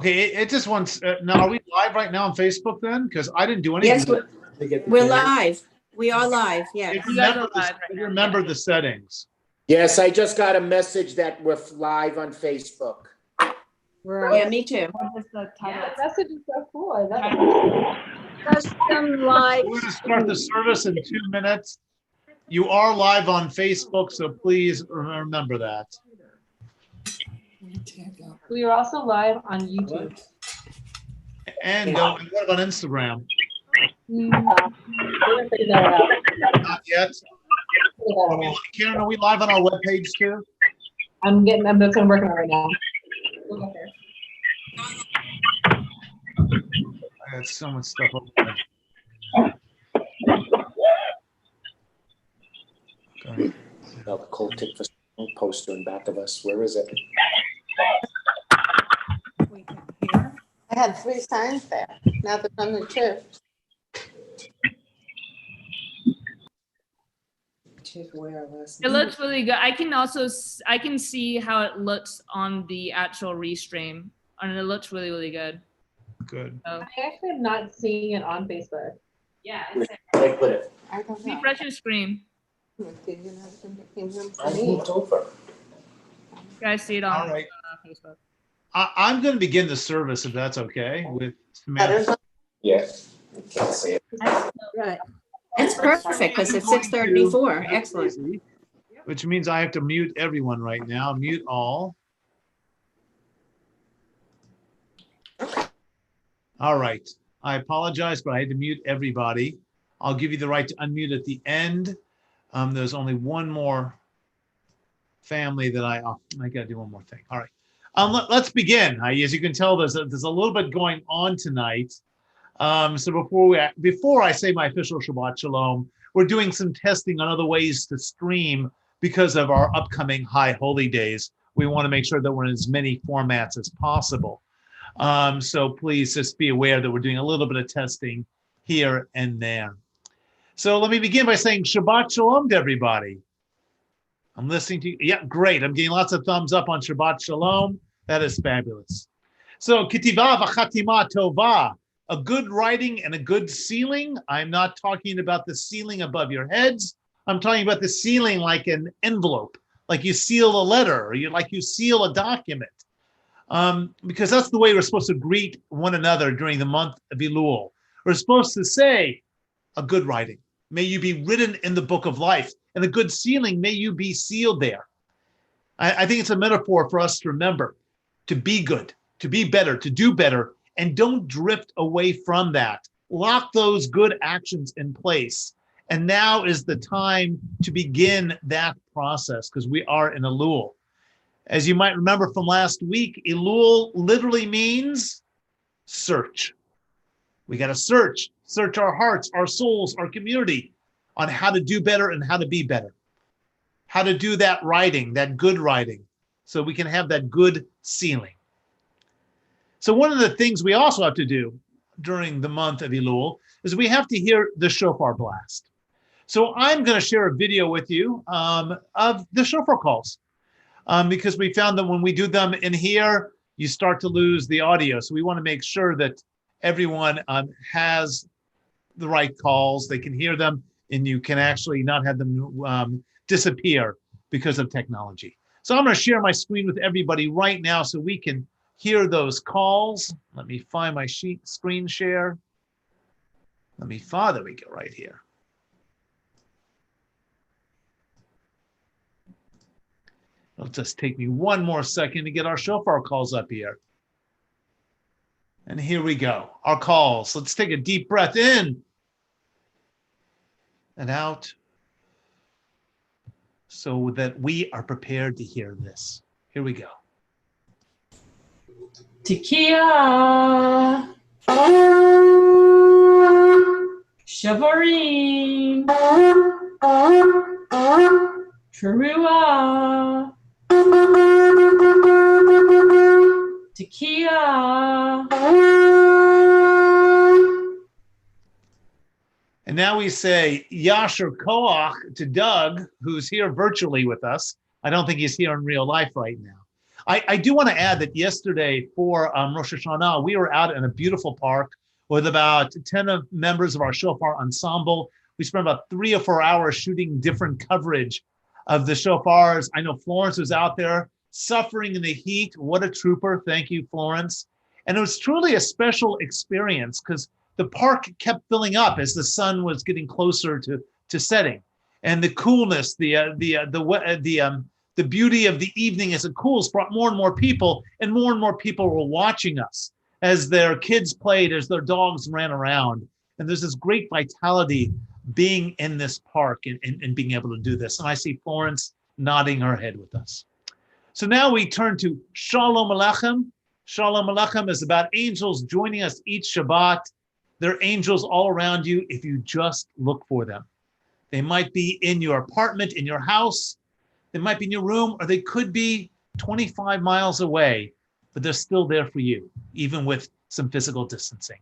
Okay, it just wants, now are we live right now on Facebook then? Because I didn't do anything. Yes, we're live. We are live, yes. Remember the settings. Yes, I just got a message that we're live on Facebook. Yeah, me too. Yeah, message is so cool. We're going to start the service in 2 minutes. You are live on Facebook, so please remember that. We are also live on YouTube. And what about Instagram? Not yet. Karen, are we live on our webpage too? I'm working on it right now. I got so much stuff up there. Okay. The Kol Tikvah poster in back of us. Where is it? I had 3 signs there. Now there's only 2. It looks really good. I can see how it looks on the actual restream, and it looks really, really good. Good. So, I actually am not seeing it on Facebook. yeah. I put it. I don't know. Refresh your screen. I moved over. You guys see it on All right. Facebook. I'm going to begin the service if that's okay with Samantha. Yes. I can't see it. Right. It's perfect because it's 6:34. Excellent. Which means I have to mute everyone right now. Mute all. All right. I apologize, but I had to mute everybody. I'll give you the right to unmute at the end. There's only one more family that I got to do one more thing. All right. Let's begin. As you can tell, there's a little bit going on tonight. So before I say my official Shabbat Shalom, we're doing some testing on other ways to stream because of our upcoming high holy days. We want to make sure that we're in as many formats as possible. So please just be aware that we're doing a little bit of testing here and there. So let me begin by saying Shabbat Shalom to everybody. I'm listening to you. Yeah, great. I'm getting lots of thumbs up on Shabbat Shalom. That is fabulous. So Kol Tikvah v'chatima tova. A good writing and a good sealing. I'm not talking about the sealing above your heads. I'm talking about the sealing like an envelope, like you seal a letter or like you seal a document. Because that's the way we're supposed to greet one another during the month of Elul. We're supposed to say a good writing. May you be written in the book of life. And a good sealing, may you be sealed there. I think it's a metaphor for us to remember to be good, to be better, to do better, and don't drift away from that. Lock those good actions in place. And now is the time to begin that process because we are in Elul. As you might remember from last week, Elul literally means search. We got to search our hearts, our souls, our community on how to do better and how to be better. How to do that writing, that good writing, so we can have that good sealing. So one of the things we also have to do during the month of Elul is we have to hear the shofar blast. So I'm going to share a video with you of the shofar calls because we found that when we do them in here, you start to lose the audio. So we want to make sure that everyone has the right calls. They can hear them and you can actually not have them disappear because of technology. So I'm going to share my screen with everybody right now so we can hear those calls. Let me find my screen share. There we go right here. It'll just take me one more second to get our shofar calls up here. And here we go, our calls. Let's take a deep breath in and out so that we are prepared to hear this. Here we go. Tekiah, Shavarim, Teruah, Tekiah. And now we say Yasher Koach to Doug, who's here virtually with us. I don't think he's here in real life right now. I do want to add that yesterday for Rosh Hashanah, we were out in a beautiful park with about 10 members of our shofar ensemble. We spent about 3 or 4 hours shooting different coverage of the shofars. I know Florence was out there suffering in the heat. What a trooper. Thank you, Florence. And it was truly a special experience because the park kept filling up as the sun was getting closer to setting. And the coolness, the beauty of the evening as it cools brought more and more people were watching us as their kids played, as their dogs ran around. And there's this great vitality being in this park and being able to do this. And I see Florence nodding her head with us. So now we turn to Shalom Aleichem. Shalom Aleichem is about angels joining us each Shabbat. There are angels all around you if you just look for them. They might be in your apartment, in your house. They might be in your room, or they could be 25 miles away, but they're still there for you, even with some physical distancing.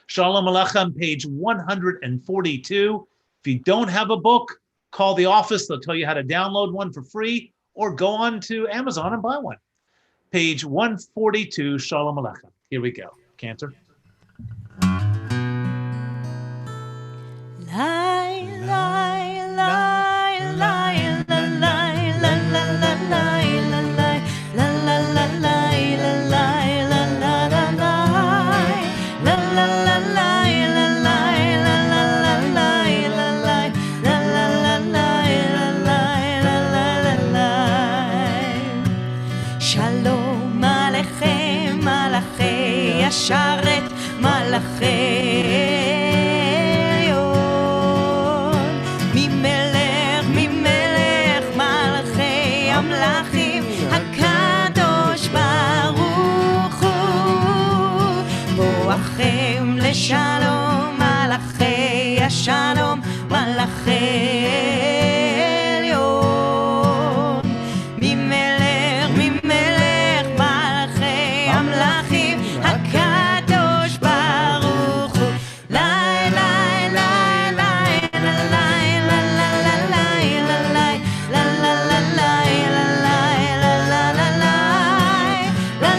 Shalom Aleichem, page 142. If you don't have a book, call the office. They'll tell you how to download one for free, or go on to Amazon and buy one. Page 142, Shalom Aleichem. Here we go. Cantor. Shalom Aleichem, Malachei Yasharet, Malachei Elyon. Mimelech, Mimelech, Malachei Amlachim, Hakadosh Baruch Hu. Boachem leshalom, Malachei Yashalom, Malachei Elyon. Mimelech, Mimelech, Malachei Amlachim, Hakadosh Baruch Hu. Lai, lai, lai, lai, la, lai, la, la, la, lai, la, lai, la, la, la, lai, la, lai,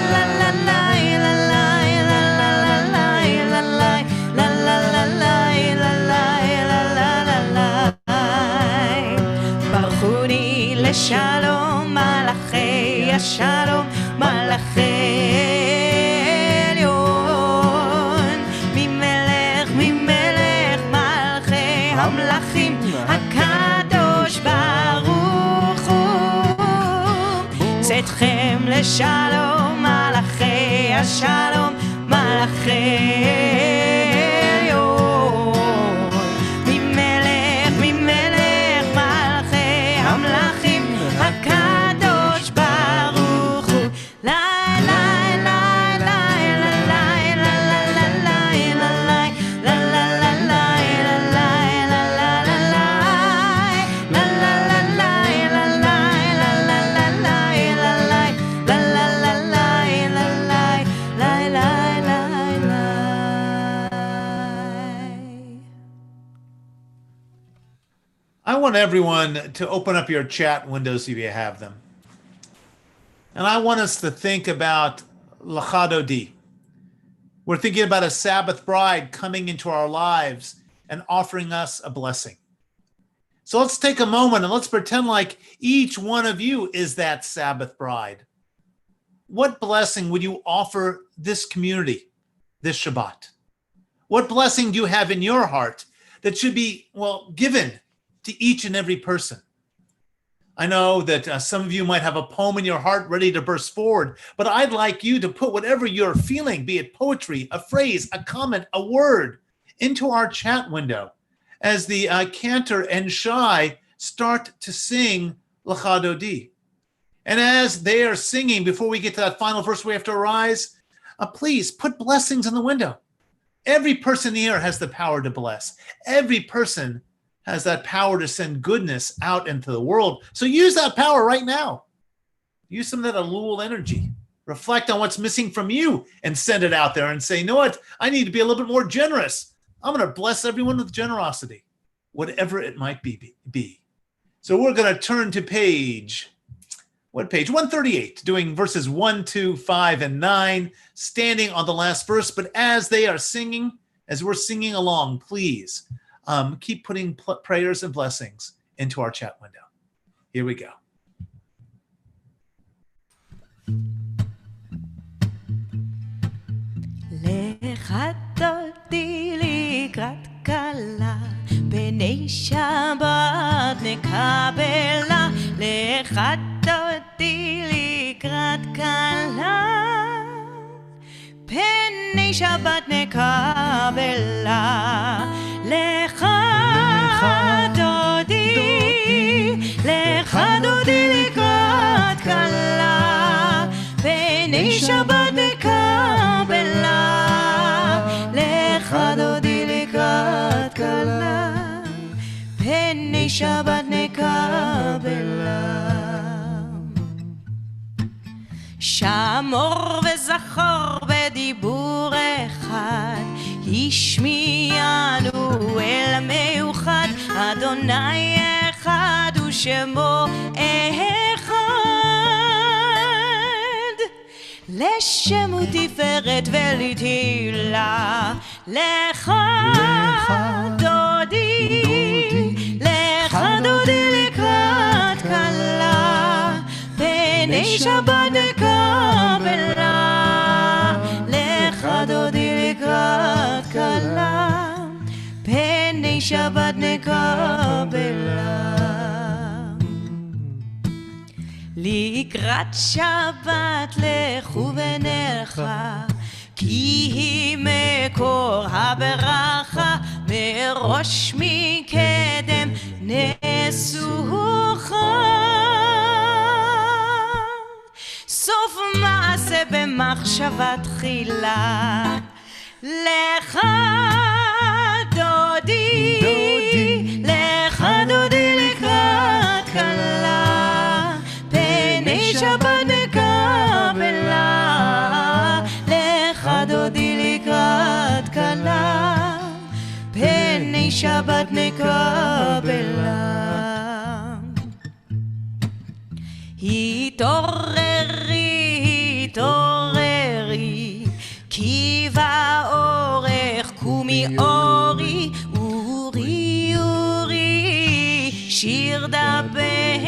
la, la, la, lai, la, la, la, lai, la, lai, la, la, la, lai, la, lai, la, la, la, lai, la, lai, la, la, la, lai. Baruchuni leshalom, Malachei Yashalom, Malachei Elyon. Mimelech, Mimelech, Malachei Amlachim, Hakadosh Baruch Hu. צאתכם לשלום, מלאכי השלום, מלאכי עליון. ממלך, ממלך, מלאכי המלאכים, הקדוש ברוך הוא. לי, לי, לי, לי, לי, לי, לי, לי, לי, I want everyone to open up your chat windows if you have them. And I want us to think about Lachadodi. We're thinking about a Sabbath bride coming into our lives and offering us a blessing. So let's take a moment and let's pretend like each one of you is that Sabbath bride. What blessing would you offer this community this Shabbat? What blessing do you have in your heart that should be, given to each and every person? I know that some of you might have a poem in your heart ready to burst forward, but I'd like you to put whatever you're feeling, be it poetry, a phrase, a comment, a word, into our chat window as the Cantor and Shai start to sing Lachadodi. And as they are singing, before we get to that final verse we have to arise, please put blessings in the window. Every person here has the power to bless. Every person has that power to send goodness out into the world. So use that power right now. Use some of that Elul energy. Reflect on what's missing from you and send it out there and say, you know what? I need to be a little bit more generous. I'm going to bless everyone with generosity, whatever it might be. So we're going to turn to page what page? 138, doing verses 1, 2, 5, and 9, standing on the last verse. But as they are singing, as we're singing along, please keep putting prayers and blessings into our chat window. Here we go. לך דודי לקראת כלה, בני שבת נקבלה. לך דודי לקראת כלה, בני שבת נקבלה. לך דודי, לך דודי לקראת כלה, בני שבת נקבלה. לך דודי לקראת כלה, בני שבת נקבלה. שמור וזכור בדיבור אחד, השמיענו אל המאוחד. אדוני אחד ושמו אחד, לשם ותפארת ולתהילה. לך דודי, לך דודי לקראת כלה, בני שבת נקבלה. לך דודי לקראת כלה, בני שבת נקבלה. לקראת שבת לכו ונלכה, כי היא מקור הברכה. מראש מקדם נסוכה, סוף מעשה במחשבה תחילה. לך דודי, לך דודי לקראת כלה, בני שבת נקבלה. לך דודי לקראת כלה, בני שבת נקבלה. התעוררי, התעוררי, כי באורך קומי אורי. אורי, אורי, שיר דברי,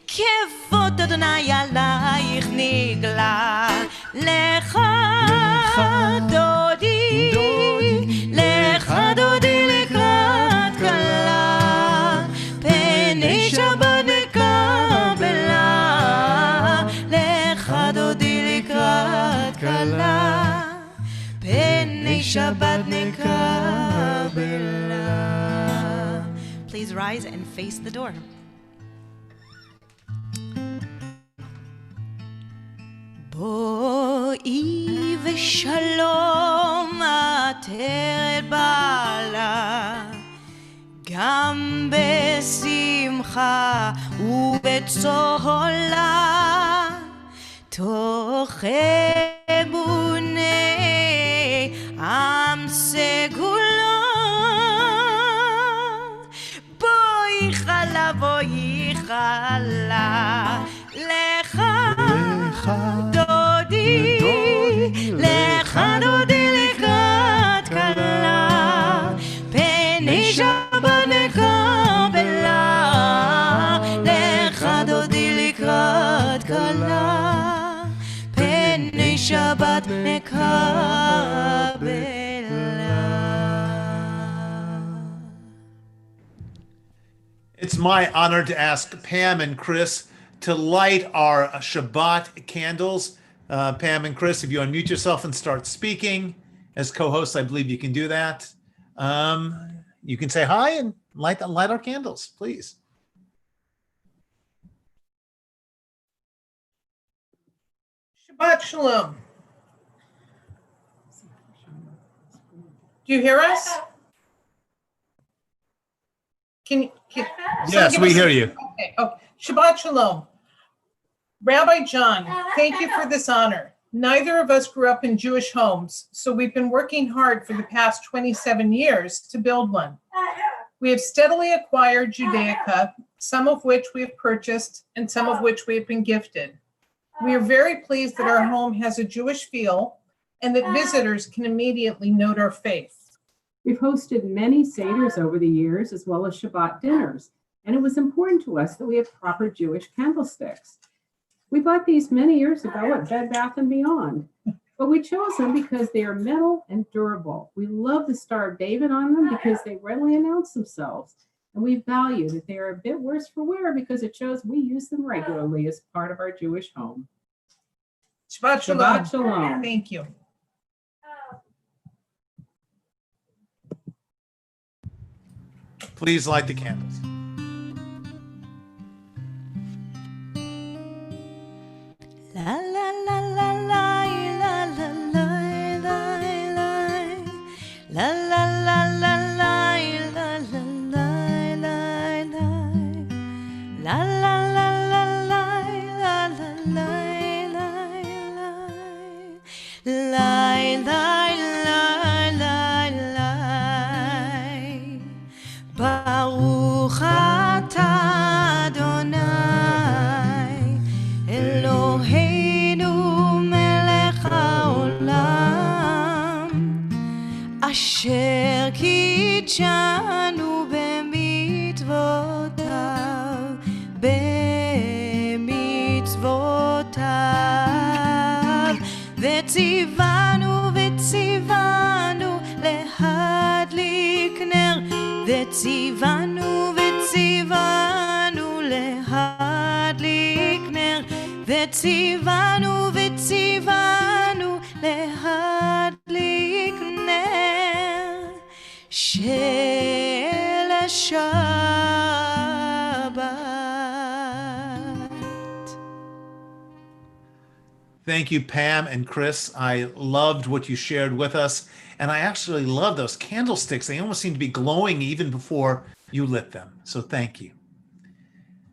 כבוד אדוני עלייך נגלה. לך דודי, לך דודי לקראת כלה, בני שבת נקבלה. לך דודי לקראת כלה, בני שבת נקבלה. Please rise and face the door. בואי ושלום עטרת בעלה, גם בשמחה ובצהלה. תוך אמוני עם סגולה, בואי חלה, בואי חלה. לך דודי, לך דודי לקראת כלה, בני שבת נקבלה. לך דודי לקראת כלה, בני שבת נקבלה. It's my honor to ask Pam and Chris to light our Shabbat candles. Pam and Chris, if you unmute yourself and start speaking as co-hosts, I believe you can do that. You can say hi and light our candles, please. Shabbat Shalom. Do you hear us? Yes, we hear you. Okay. Shabbat Shalom. Rabbi Jon, thank you for this honor. Neither of us grew up in Jewish homes, so we've been working hard for the past 27 years to build one. We have steadily acquired Judaica some of which we have purchased and some of which we have been gifted. We are very pleased that our home has a Jewish feel and that visitors can immediately note our faith. We've hosted many Seders over the years, as well as Shabbat dinners, and it was important to us that we have proper Jewish candlesticks. We bought these many years ago at Bed Bath & Beyond, but we chose them because they are metal and durable. We love the Star of David on them because they readily announce themselves, and we value that they are a bit worse for wear because it shows we use them regularly as part of our Jewish home. Shabbat shalom. Shabbat shalom. Thank you. Please light the candles. La la la la la la la la la la la la la la la la la la Baruch atah Adonai Eloheinu melech haolam asher kitshanu bemitzvotav וציוונו להדליק נר וציוונו להדליק נר וציוונו להדליק נר של השבת. Thank you, Pam and Chris. I loved what you shared with us. And I actually love those candlesticks. They almost seem to be glowing even before you lit them. So thank you.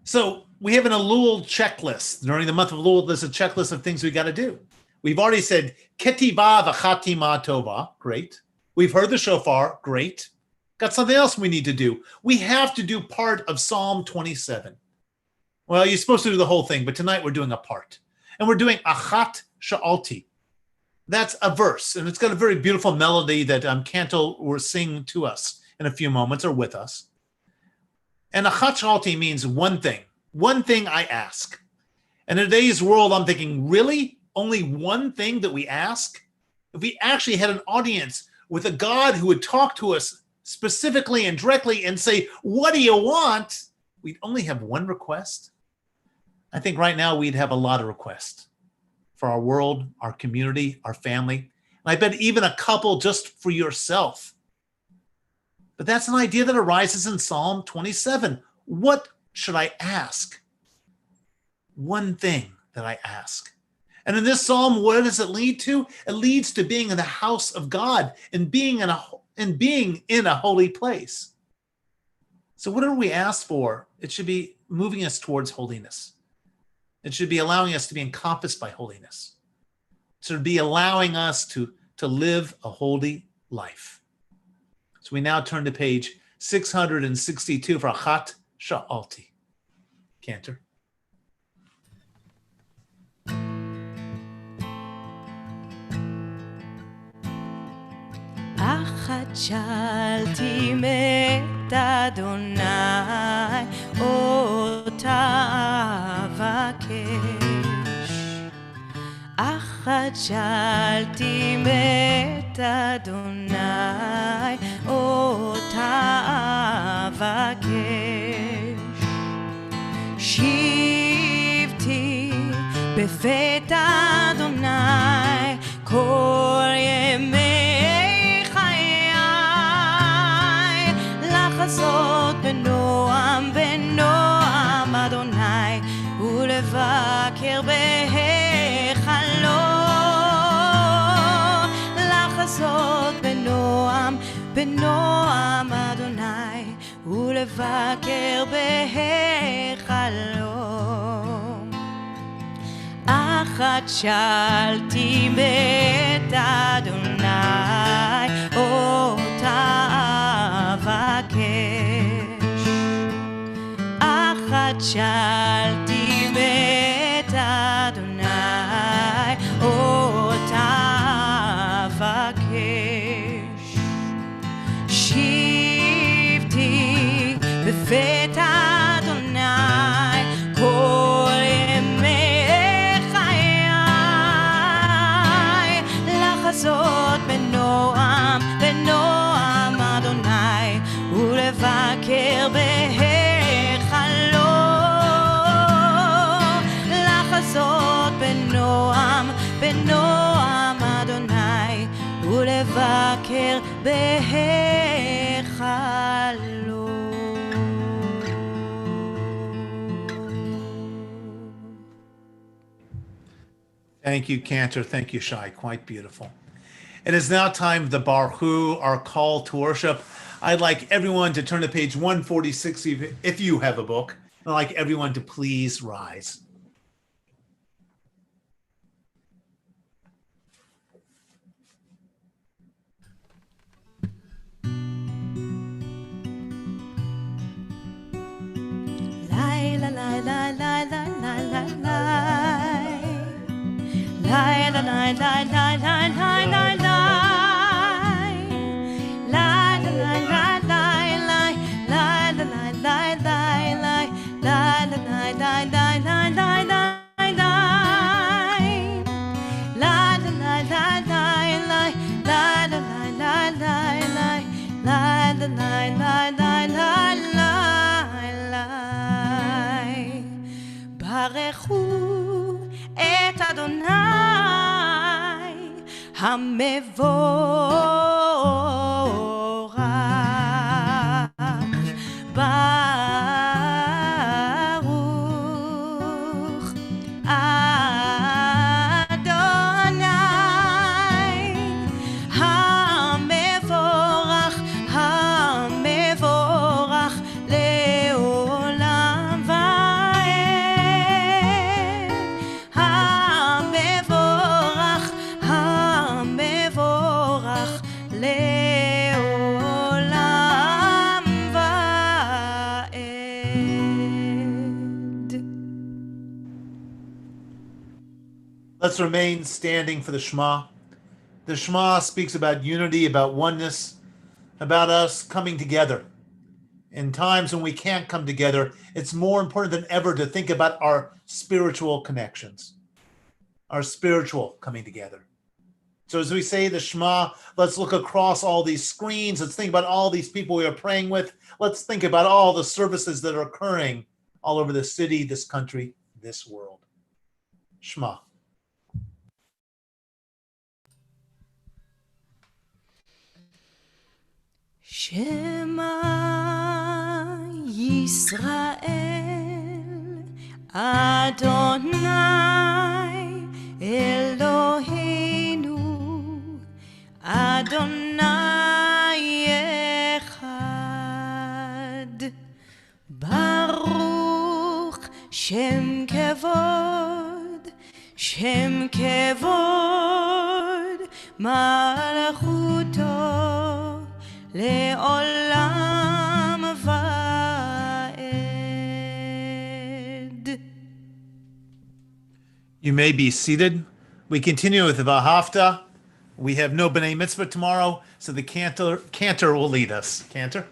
So we have an Elul checklist. During the month of Elul, there's a checklist of things we got to do. We've already said Ketivah v'chatima tova. Great. We've heard the shofar. Great. Got something else we need to do. We have to do part of Psalm 27. Well, you're supposed to do the whole thing, but tonight we're doing a part. And we're doing Achat Sha'alti. That's a verse, and it's got a very beautiful melody that Cantor will sing to us in a few moments, or with us. And Achat Sha'alti means one thing I ask. And in today's world, I'm thinking, really? Only one thing that we ask? If we actually had an audience with a God who would talk to us specifically and directly and say, what do you want? We'd only have one request. I think right now we'd have a lot of requests for our world, our community, our family. And I bet even a couple just for yourself. But that's an idea that arises in Psalm 27. What should I ask? One thing that I ask. And in this psalm, what does it lead to? It leads to being in the house of God and being in a holy place. So whatever we ask for, it should be moving us towards holiness. It should be allowing us to be encompassed by holiness. It should be allowing us to live a holy life. So we now turn to page 662 for Achat Sha'alti. Cantor. אחת שאלתי מת אדוני אותה אבקש אחת שאלתי מת אדוני אותה אבקש שבתי בבית אדוני כל ימי לחזות בנועם אדוני ולבקר בהיכלו לחזות בנועם אדוני ולבקר בהיכלו אחת שאלתי בית אדוני אותה אבקש שאלתי בית אדוני אותה אבקש שבתי בבית אדוני כל ימי חיי לחזות בנועם אדוני ולבקר בהיכלו לחזות בנועם אדוני ולבקר בהיכלו. Thank you, Cantor. Thank you, Shai. Quite beautiful. It is now time for the Baruch, our call to worship. I'd like everyone to turn to page 146 if you have a book. I'd like everyone to please rise. ברכו את אדוני המבורך ברוך אדוני המבורך לעולם ועד המבורך לעולם ועד. Let's remain standing for the Shema. The Shema speaks about unity, about oneness, about us coming together. In times when we can't come together, it's more important than ever to think about our spiritual connections, our spiritual coming together. So as we say the Shema, let's look across all these screens. Let's think about all these people we are praying with. Let's think about all the services that are occurring all over the city, this country, this world. Shema. Shema Yisrael Adonai Eloheinu Adonai Echad Baruch Shem Kevod Malchuto לעולם ועד. You may be seated. We continue with the Vahafta. We have no B'nai Mitzvah tomorrow, so the Cantor will lead us. Cantor?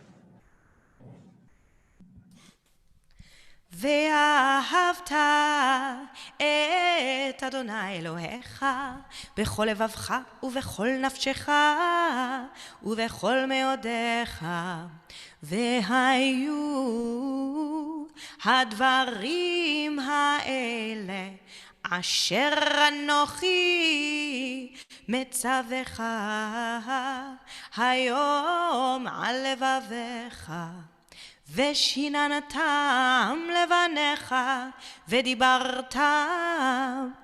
ואהבת את אדוני אלוהיך בכל לבבך ובכל נפשך ובכל מאודיך והיו הדברים האלה אשר אנוכי מצווך היום על לבביך ושיננתם לבניך ודיברת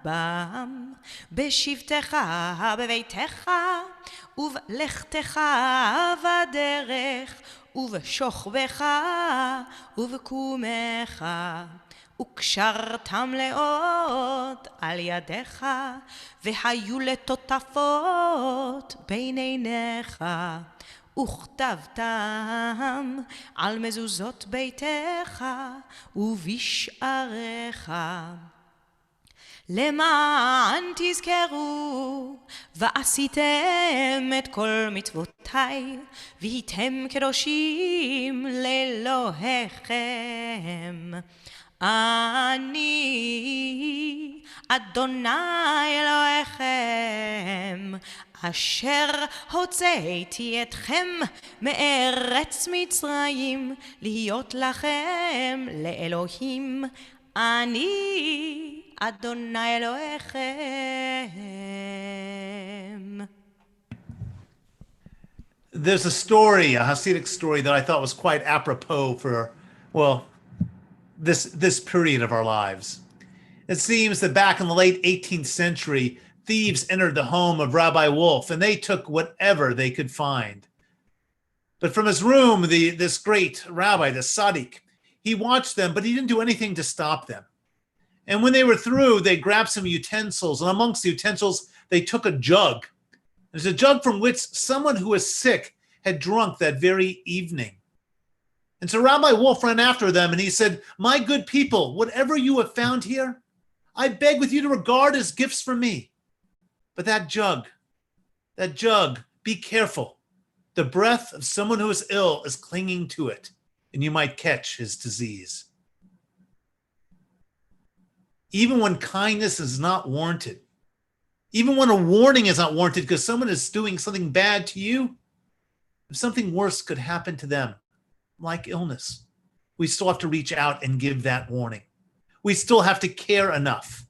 בם בשבתך בביתך ובלכתך בדרך ובשוכבך ובקומך וקשרתם לאות על ידיך והיו לטוטפות בין עיניך וכתבתם על מזוזות ביתך ובשעריך. למען תזכרו ועשיתם את כל מצוותיי והייתם קדושים לאלוהיכם. אני אדוני אלוהיכם אשר הוצאתי אתכם מארץ מצרים להיות לכם לאלוהים. אני אדוני אלוהיכם. There's a story, a Hasidic story that I thought was quite apropos for, well, this period of our lives. It seems that back in the late 18th century, thieves entered the home of Rabbi Wolf and they took whatever they could find. But from his room, this great rabbi, the Tzaddik, he watched them, but he didn't do anything to stop them. And when they were through, they grabbed some utensils, and amongst the utensils, they took a jug. There's a jug from which someone who was sick had drunk that very evening. And so Rabbi Wolf ran after them and he said, "My good people, whatever you have found here, I beg with you to regard as gifts from me. But that jug, be careful. The breath of someone who is ill is clinging to it, and you might catch his disease." Even when kindness is not warranted, even when a warning is not warranted because someone is doing something bad to you, if something worse could happen to them, like illness, we still have to reach out and give that warning. We still have to care enough.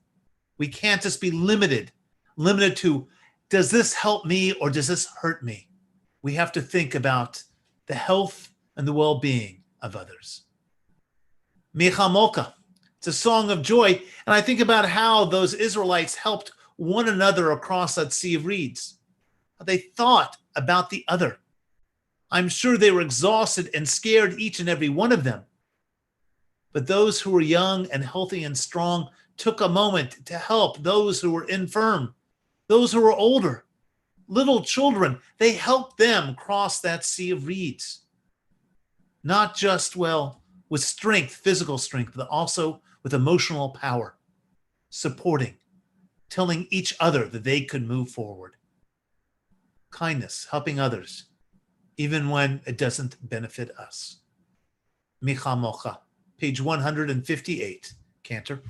We can't just be limited to, does this help me or does this hurt me? We have to think about the health and the well-being of others. Micha Mocha, it's a song of joy, and I think about how those Israelites helped one another across that sea of reeds. They thought about the other. I'm sure they were exhausted and scared, each and every one of them. But those who were young and healthy and strong took a moment to help those who were infirm, those who were older, little children. They helped them cross that sea of reeds. Not just, with strength, physical strength, but also with emotional power, supporting, telling each other that they could move forward. Kindness, helping others, even when it doesn't benefit us. Micha Mocha, page 158, Cantor.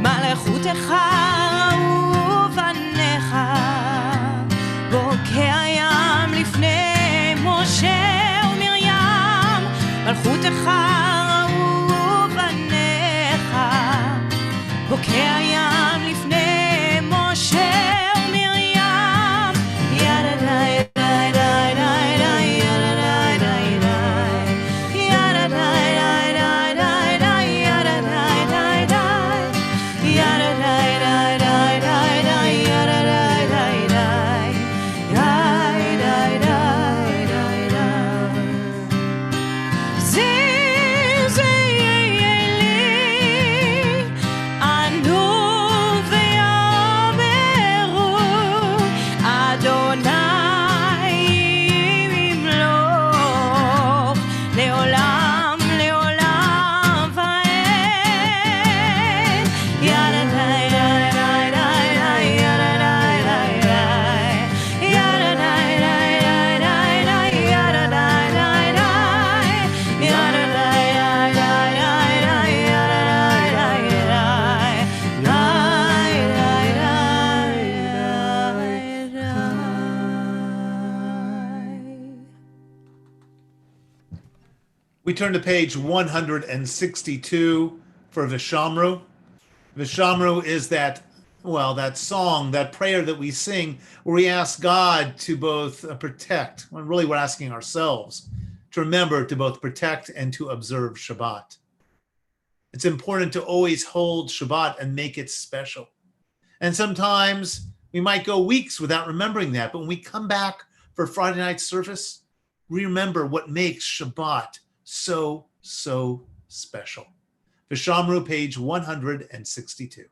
מלכותך ובניך בוקע ים לפני משה ומרים. מלכותך ובניך בוקע ים לפני משה ומרים. ידה די די די די די ידה די די די ידה די די די די די ידה די די די yada dai dai dai dai dai yada dai dai dai dai dai dai dai dai zim zim li anu We turn to page 162 for Vishamru. Vishamru is that song, that prayer that we sing where we ask God to both protect, when really we're asking ourselves to remember to both protect and to observe Shabbat. It's important to always hold Shabbat and make it special. And sometimes we might go weeks without remembering that, but when we come back for Friday night service, we remember what makes Shabbat so, so special. Vishamru, page 162.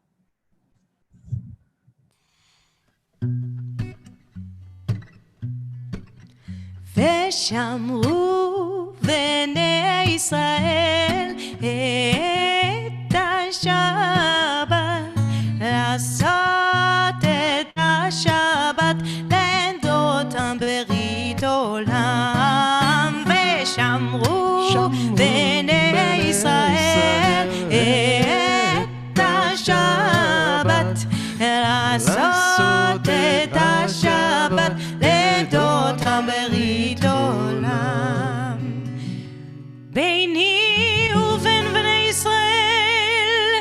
ושמרו בני ישראל את השבת, לעשות את השבת לדותם ברית עולם. ושמרו בני ישראל את השבת, לעשות את השבת לדותם ברית עולם. ביני ובין בני ישראל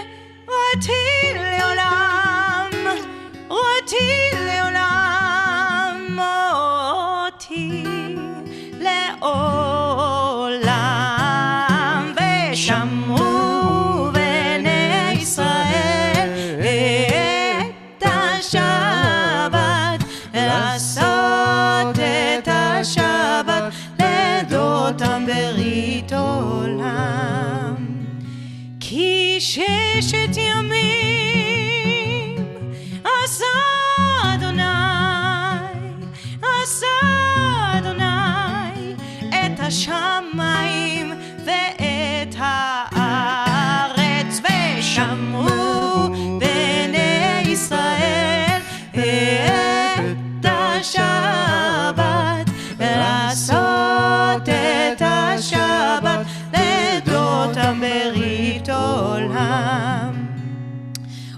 אותי לעולם, אותי לעולם, אותי לעולם. ושמרו בני ישראל את השבת, לעשות את השבת לדותם ברית עולם. כי 6 ימים עשה אדוני את השמיים ואת הארץ. ושמרו בני ישראל את השבת, לעשות את השבת לדותם ברית עולם.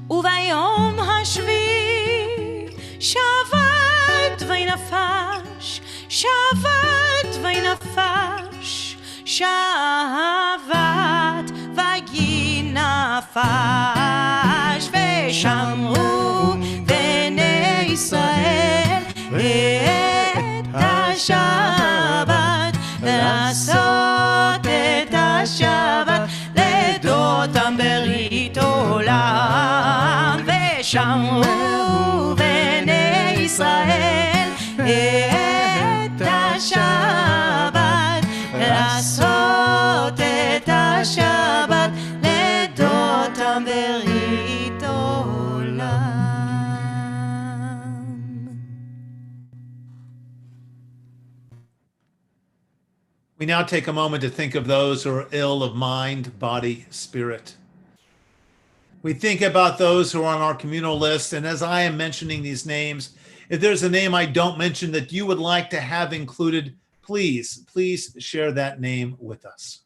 וביום השביעי שבת וינפש, שבת וינפש, שבת וינפש. ושמרו בני ישראל את השבת, לעשות את השבת לדותם ברית עולם. ושמרו בני ישראל את השבת, לעשות את השבת לדותם ברית עולם. We now take a moment to think of those who are ill of mind, body, spirit. We think about those who are on our communal list, and as I am mentioning these names, if there's a name I don't mention that you would like to have included, please share that name with us.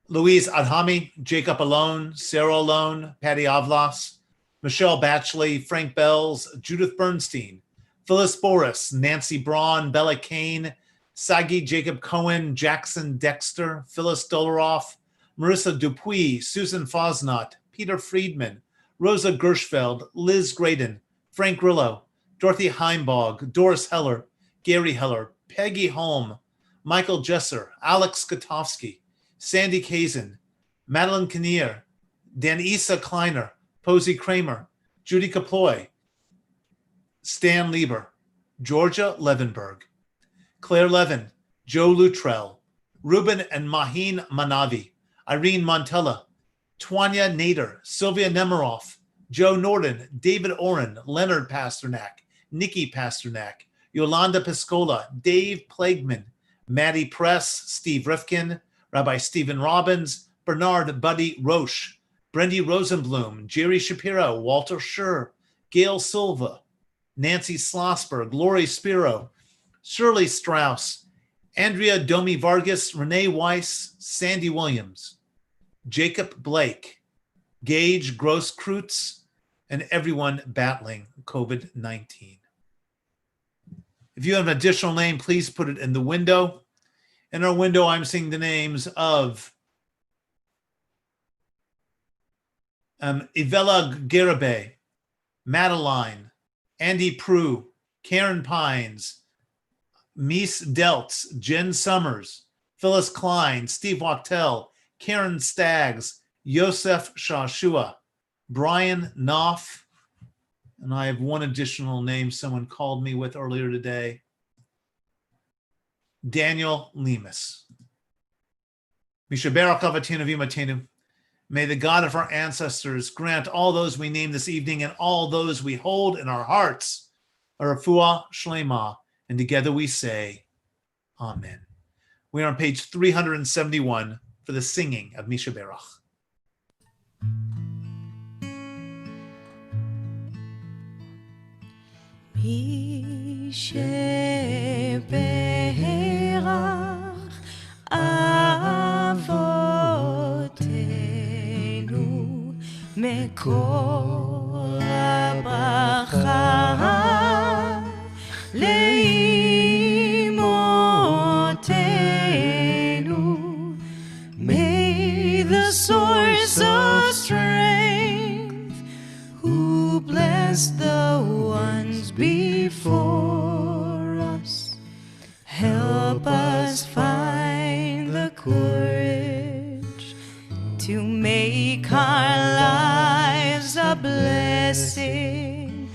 Louise Adhami, Jacob Alone, Sarah Alone, Patty Avlas, Michelle Batchley, Frank Bells, Judith Bernstein, Phyllis Boris, Nancy Braun, Bella Kane, Sagi Jacob Cohen, Jackson Dexter, Phyllis Dolaroff, Marissa Dupuis, Susan Fosnot, Peter Friedman, Rosa Gershfeld, Liz Graydon, Frank Grillo, Dorothy Heimbog, Doris Heller, Gary Heller, Peggy Holm, Michael Jesser, Alex Skatowski, Sandy Kazin, Madeline Kinnear, Danisa Kleiner, Posey Kramer, Judy Kaploy, Stan Lieber, Georgia Levenberg, Claire Levin, Joe Luttrell, Ruben and Mahin Manavi, Irene Montella, Twania Nader, Sylvia Nemiroff, Joe Norden, David Oren, Leonard Pasternak, Nikki Pasternak, Yolanda Piscola, Dave Plagueman, Maddie Press, Steve Rifkin, Rabbi Stephen Robbins, Bernard Buddy Roche, Brendy Rosenblum, Jerry Shapiro, Walter Schur, Gail Silva, Nancy Slosberg, Lori Spiro, Shirley Strauss, Andrea Domi Vargas, Renee Weiss, Sandy Williams, Jacob Blake, Gage Grosskreutz, and everyone battling COVID-19. If you have an additional name, please put it in the window. In our window, I'm seeing the names of Ivela Gerabe, Madeline, Andy Prue, Karen Pines, Mies Deltz, Jen Summers, Phyllis Klein, Steve Wachtel, Karen Staggs, Yosef Shashua, Brian Knopf, and I have one additional name someone called me with earlier today, Daniel Lemus. Mishaberach Avatenu V'imatenu. May the God of our ancestors grant all those we name this evening and all those we hold in our hearts a refuah shlema, and together we say, Amen. We are on page 371 for the singing of Mishaberach. Mishaberach Avotenu Mekor habracha Leimotenu. May the source of strength, who blessed the ones before us, help us find the courage to make our lives a blessing,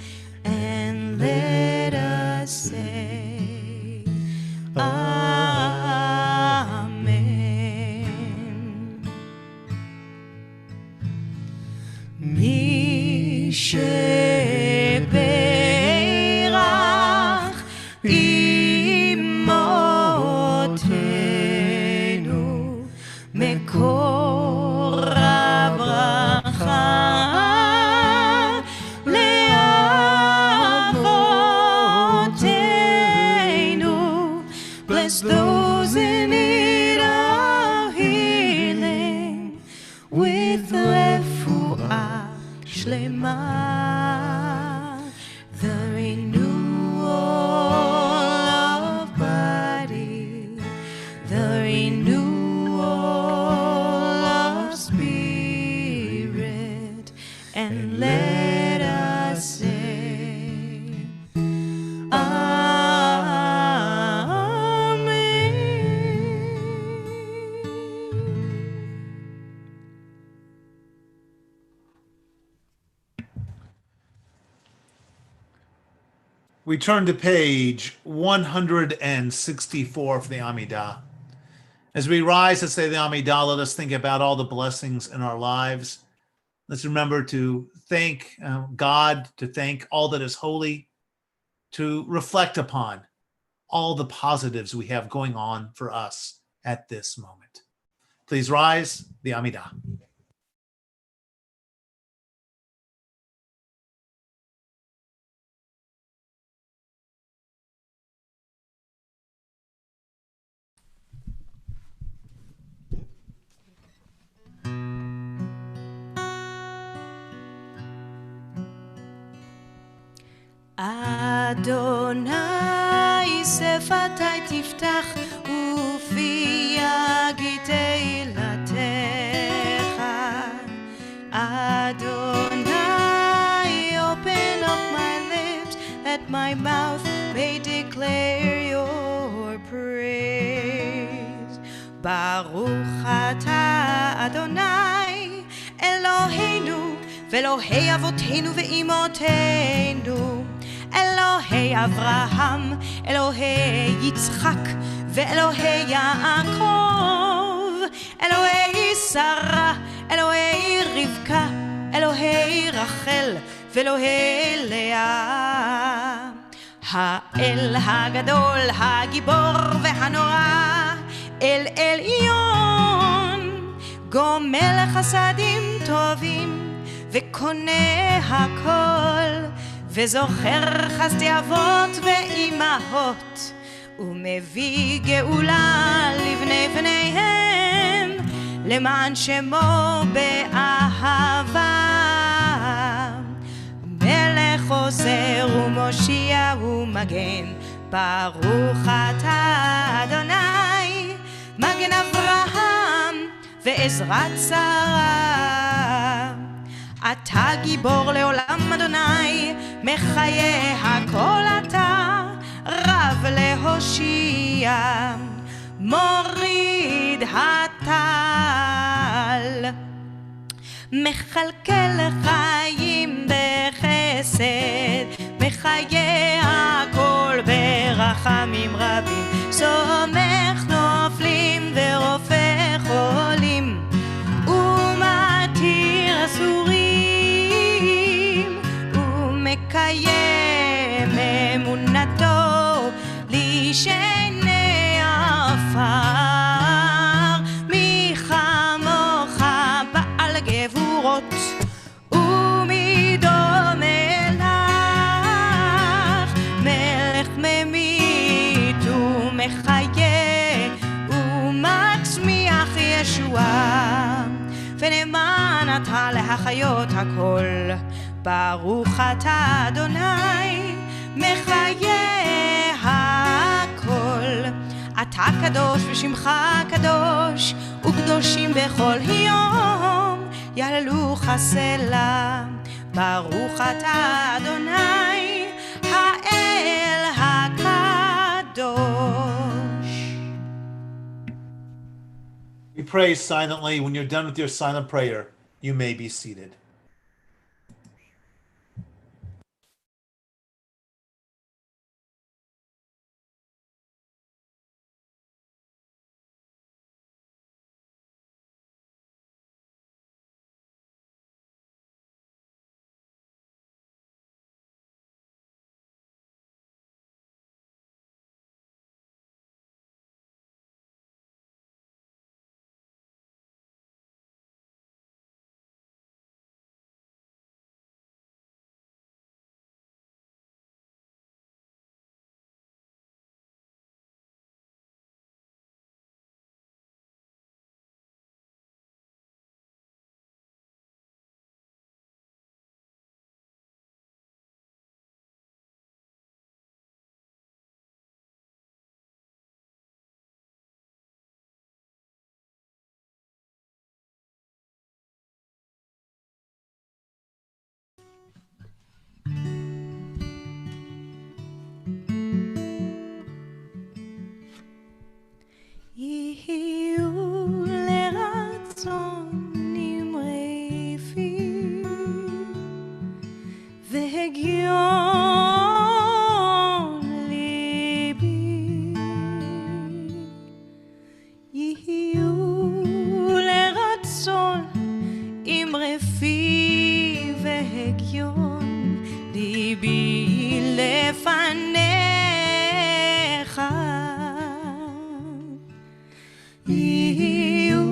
and let us say, Amen. Mishaberach Imotenu Mekor habracha Leavotenu. Bless those in need of healing with refuah shlema, the renewal of body, the renewal of spirit, and let us say, Amen. We turn to page 164 for the Amidah. As we rise to say the Amidah, let us think about all the blessings in our lives. Let's remember to thank God, to thank all that is holy, to reflect upon all the positives we have going on for us at this moment. Please rise, the Amidah. אדוני שפתי תפתח ופי יגיד תהילתך. Adonai, open up my lips that my mouth may declare your praise. Baruch atah Adonai Eloheinu ואלוהי אבותינו ואימותינו, אלוהי אברהם, אלוהי יצחק ואלוהי יעקב, אלוהי שרה, אלוהי רבקה, אלוהי רחל ואלוהי לאה. האל הגדול, הגיבור והנורא, אל עליון, גומל חסדים טובים וקונה הכל, וזוכר חסדי אבות ואימהות, ומביא גאולה לבני בניהם, למען שמו באהבה. מלך עוזר ומושיע ומגן, ברוך אתה אדוני בעזרת שרה. אתה גיבור לעולם אדוני, מחיה הכל אתה, רב להושיע, מוריד הטל. מכלכל חיים בחסד, מחיה הכל ברחמים רבים, סומך נופלים ורופא חולים, ומתיר אסורים, ומקיים אמונתו לשני עפר. מי כמוך בעל גבורות ומדומה לך, מלך ממית ומחיה ומצמיח ישועה, ונאמן אתה להחיות הכל. ברוך אתה אדוני מחיה הכל. אתה קדוש ושמך קדוש, וקדושים בכל יום יעללוך סלע. ברוך אתה אדוני האל הקדוש. We pray silently. When you're done with your silent prayer, you may be seated. יהיו לרצון נמרי פי, והגיון ליבי. יהיו לרצון אמרי פי, והגיון ליבי לפניך. יהיו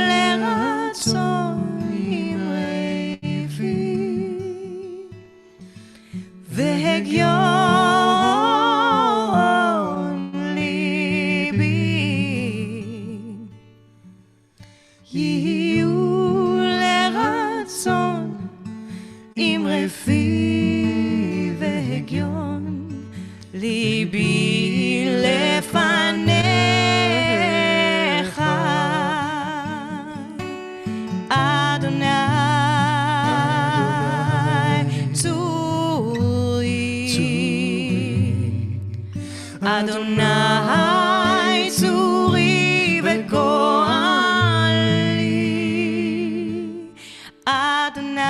לרצון אמרי פי, והגיון ליבי. יהיו לרצון אמרי פי, והגיון ליבי לפניך. אדוני צורי וגואלי, אדוני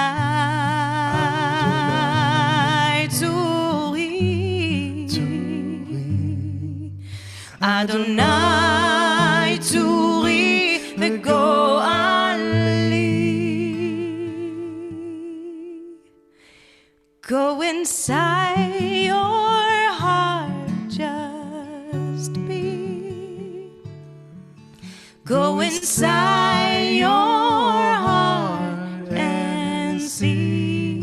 צורי, אדוני צורי וגואלי. Go inside your heart, just be. Go inside your heart and see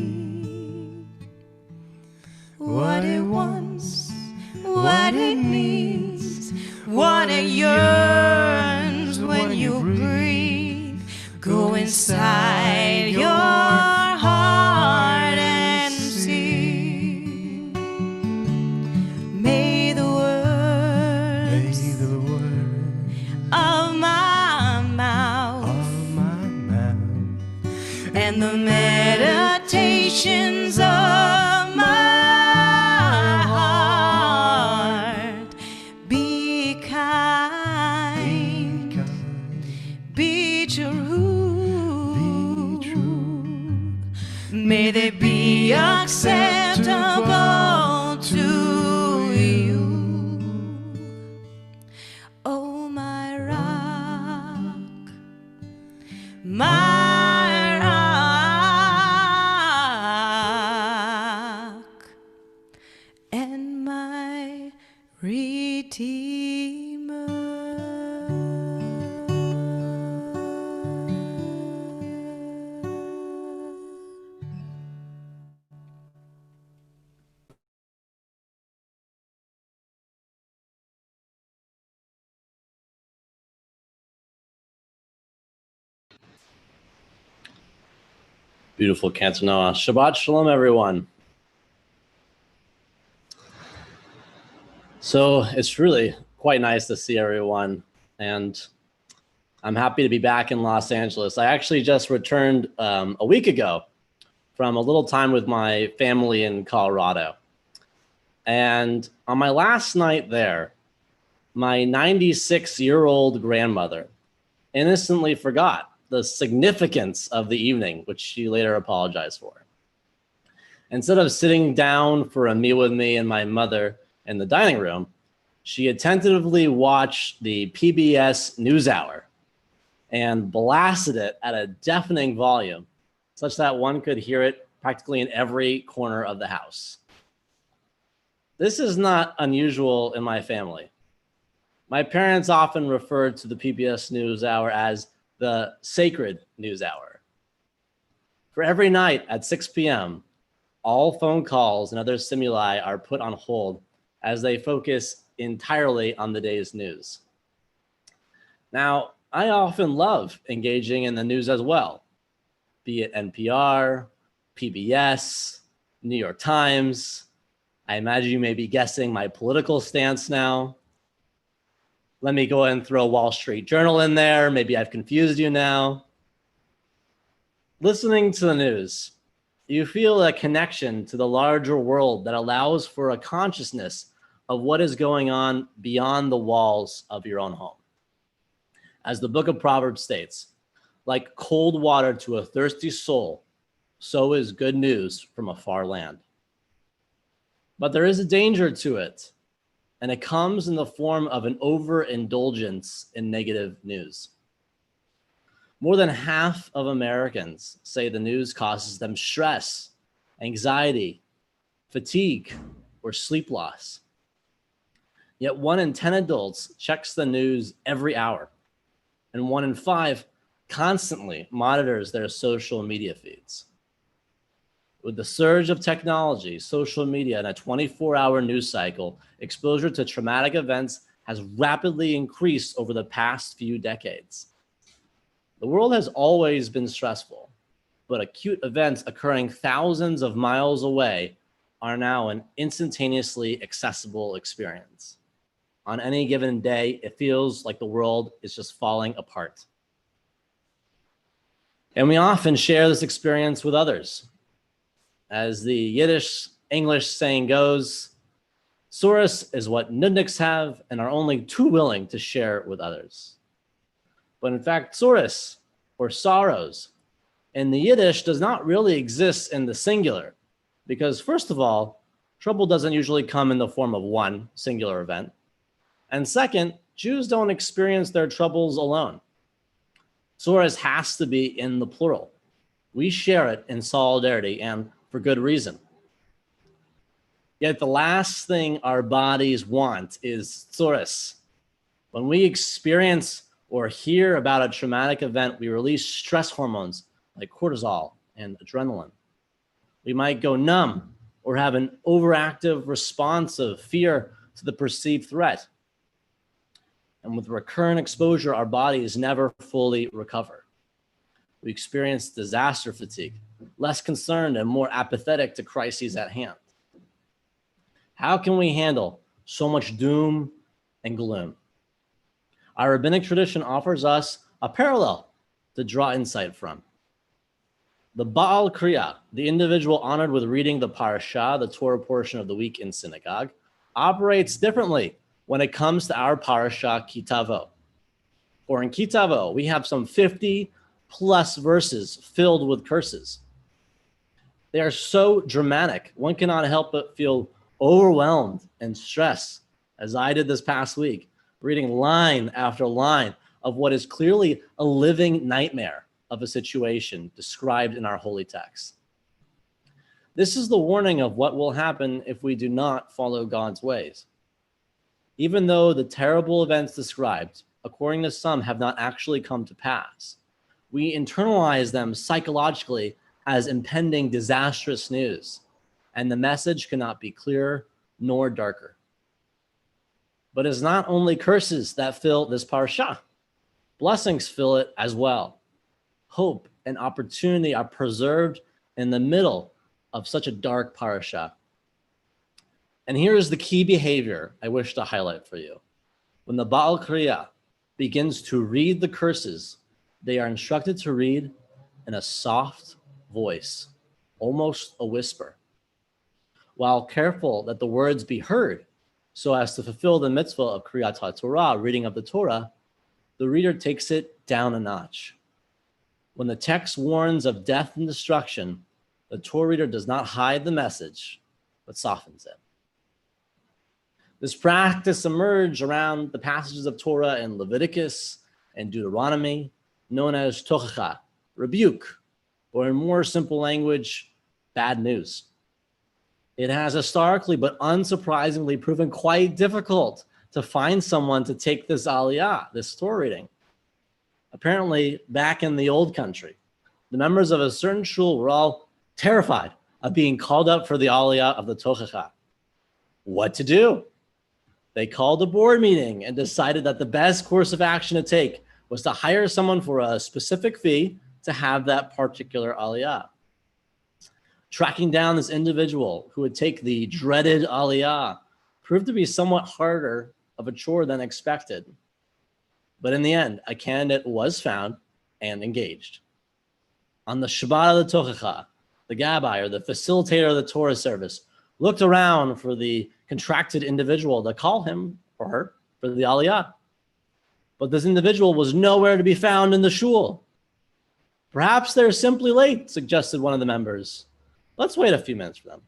what it wants, what it needs, what it yearns when you breathe. Go inside your heart and see. May the words of my mouth and the meditations of my heart. Be kind, be true, may they be acceptable to you. Oh, my rock, my rock, and my redeemer. Beautiful Cantor Noa. Shabbat Shalom, everyone. So it's really quite nice to see everyone, and I'm happy to be back in Los Angeles. I actually just returned a week ago from a little time with my family in Colorado. And on my last night there, my 96-year-old grandmother innocently forgot the significance of the evening, which she later apologized for. Instead of sitting down for a meal with me and my mother in the dining room, she attentively watched the PBS NewsHour and blasted it at a deafening volume, such that one could hear it practically in every corner of the house. This is not unusual in my family. My parents often referred to the PBS NewsHour as the sacred news hour. For every night at 6 p.m., all phone calls and other stimuli are put on hold as they focus entirely on the day's news. Now, I often love engaging in the news as well, be it NPR, PBS, New York Times. I imagine you may be guessing my political stance now. Let me go ahead and throw Wall Street Journal in there. Maybe I've confused you now. Listening to the news, you feel a connection to the larger world that allows for a consciousness of what is going on beyond the walls of your own home. As the book of Proverbs states, like cold water to a thirsty soul, so is good news from a far land. But there is a danger to it, and it comes in the form of an overindulgence in negative news. More than half of Americans say the news causes them stress, anxiety, fatigue, or sleep loss. Yet 1 in 10 adults checks the news every hour, and 1 in 5 constantly monitors their social media feeds. With the surge of technology, social media, and a 24-hour news cycle, exposure to traumatic events has rapidly increased over the past few decades. The world has always been stressful, but acute events occurring thousands of miles away are now an instantaneously accessible experience. On any given day, it feels like the world is just falling apart. And we often share this experience with others. As the Yiddish English saying goes, "Soros is what nudniks have and are only too willing to share with others." But in fact, soros, or sorrows, in the Yiddish does not really exist in the singular, because first of all, trouble doesn't usually come in the form of one singular event. And second, Jews don't experience their troubles alone. Soros has to be in the plural. We share it in solidarity, and for good reason. Yet the last thing our bodies want is tzoros. When we experience or hear about a traumatic event, we release stress hormones like cortisol and adrenaline. We might go numb or have an overactive response of fear to the perceived threat. And with recurrent exposure, our bodies never fully recover. We experience disaster fatigue, less concerned and more apathetic to crises at hand. How can we handle so much doom and gloom? Our rabbinic tradition offers us a parallel to draw insight from. The Baal Kriya, the individual honored with reading the parasha, the Torah portion of the week in synagogue, operates differently when it comes to our parasha Kitavo. For in Kitavo, we have some 50 plus verses filled with curses. They are so dramatic, one cannot help but feel overwhelmed and stressed, as I did this past week, reading line after line of what is clearly a living nightmare of a situation described in our holy text. This is the warning of what will happen if we do not follow God's ways. Even though the terrible events described, according to some, have not actually come to pass, we internalize them psychologically as impending disastrous news, and the message cannot be clearer nor darker. But it's not only curses that fill this parasha. Blessings fill it as well. Hope and opportunity are preserved in the middle of such a dark parasha. And here is the key behavior I wish to highlight for you. When the Baal Kriya begins to read the curses, they are instructed to read in a soft voice, almost a whisper, while careful that the words be heard so as to fulfill the mitzvah of Kriyat HaTorah, reading of the Torah. The reader takes it down a notch. When the text warns of death and destruction, the Torah reader does not hide the message, but softens it. This practice emerged around the passages of Torah in Leviticus and Deuteronomy, known as tochacha, rebuke, or in more simple language, bad news. It has historically, but unsurprisingly, proven quite difficult to find someone to take this aliyah, this Torah reading. Apparently, back in the old country, the members of a certain shul were all terrified of being called up for the aliyah of the tochacha. What to do? They called a board meeting and decided that the best course of action to take was to hire someone for a specific fee to have that particular aliyah. Tracking down this individual who would take the dreaded aliyah proved to be somewhat harder of a chore than expected. But in the end, a candidate was found and engaged. On the Shabbat of the Tochacha, the Gabbai, or the facilitator of the Torah service, looked around for the contracted individual to call him or her for the aliyah. But this individual was nowhere to be found in the shul. Perhaps they're simply late, suggested one of the members. Let's wait a few minutes for them.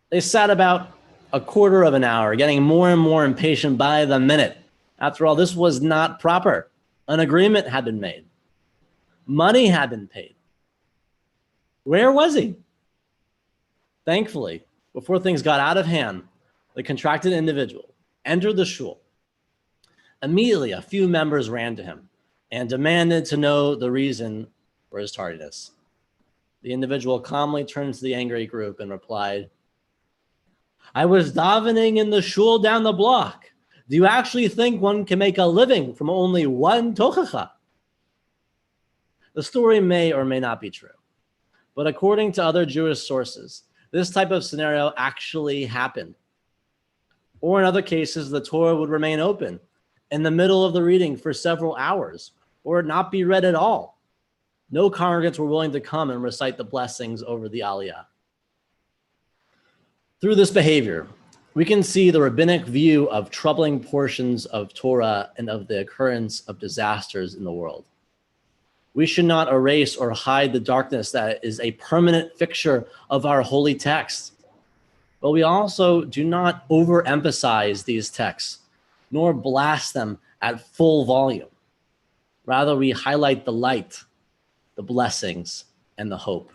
They sat about a quarter of an hour, getting more and more impatient by the minute. After all, this was not proper. An agreement had been made. Money had been paid. Where was he? Thankfully, before things got out of hand, the contracted individual entered the shul. Immediately, a few members ran to him and demanded to know the reason for his tardiness. The individual calmly turned to the angry group and replied, "I was davening in the shul down the block. Do you actually think one can make a living from only one tochacha?" The story may or may not be true, but according to other Jewish sources, this type of scenario actually happened. Or in other cases, the Torah would remain open in the middle of the reading for several hours, or not be read at all. No congregants were willing to come and recite the blessings over the aliyah. Through this behavior, we can see the rabbinic view of troubling portions of Torah and of the occurrence of disasters in the world. We should not erase or hide the darkness that is a permanent fixture of our holy text. But we also do not overemphasize these texts, nor blast them at full volume. Rather, we highlight the light, the blessings, and the hope.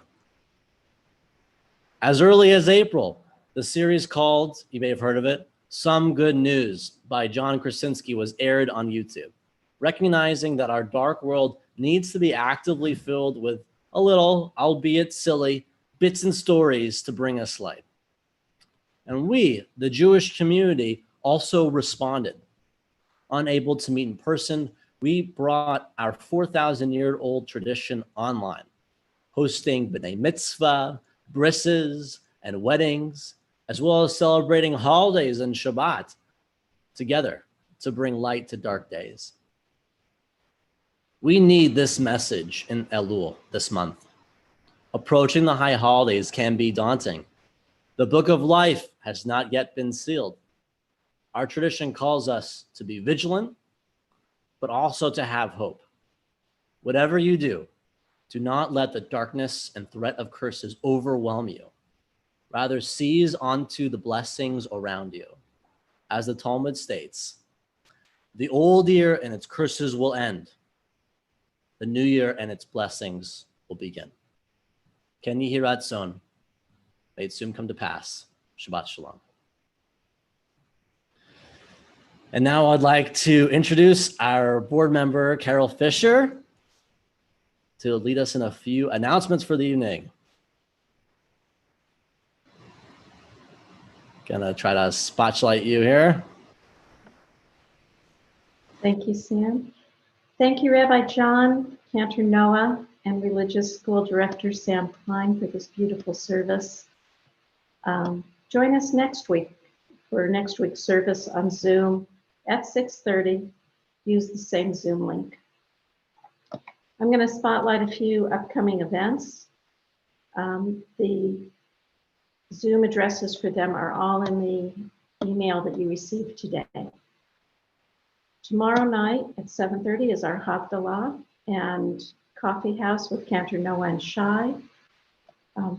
As early as April, the series called, you may have heard of it, Some Good News by John Krasinski was aired on YouTube, recognizing that our dark world needs to be actively filled with a little, albeit silly, bits and stories to bring us light. And we, the Jewish community, also responded. Unable to meet in person, we brought our 4,000-year-old tradition online, hosting B'nai Mitzvah, brises, and weddings, as well as celebrating holidays and Shabbat together to bring light to dark days. We need this message in Elul this month. Approaching the high holidays can be daunting. The book of life has not yet been sealed. Our tradition calls us to be vigilant, but also to have hope. Whatever you do not let the darkness and threat of curses overwhelm you. Rather, seize onto the blessings around you. As the Talmud states, the old year and its curses will end. The new year and its blessings will begin. Ken Yehi Ratzon. May it soon come to pass. Shabbat Shalom. And now I'd like to introduce our board member, Carol Fisher, to lead us in a few announcements for the evening. Gonna try to spotlight you here. Thank you, Sam. Thank you, Rabbi Jon, Cantor Noa, and Religious School Director Sam Klein for this beautiful service. Join us next week for next week's service on Zoom at 6:30. Use the same Zoom link. I'm going to spotlight a few upcoming events. The Zoom addresses for them are all in the email that you received today. Tomorrow night at 7:30 is our Havdalah and Coffee House with Cantor Noa and Shai.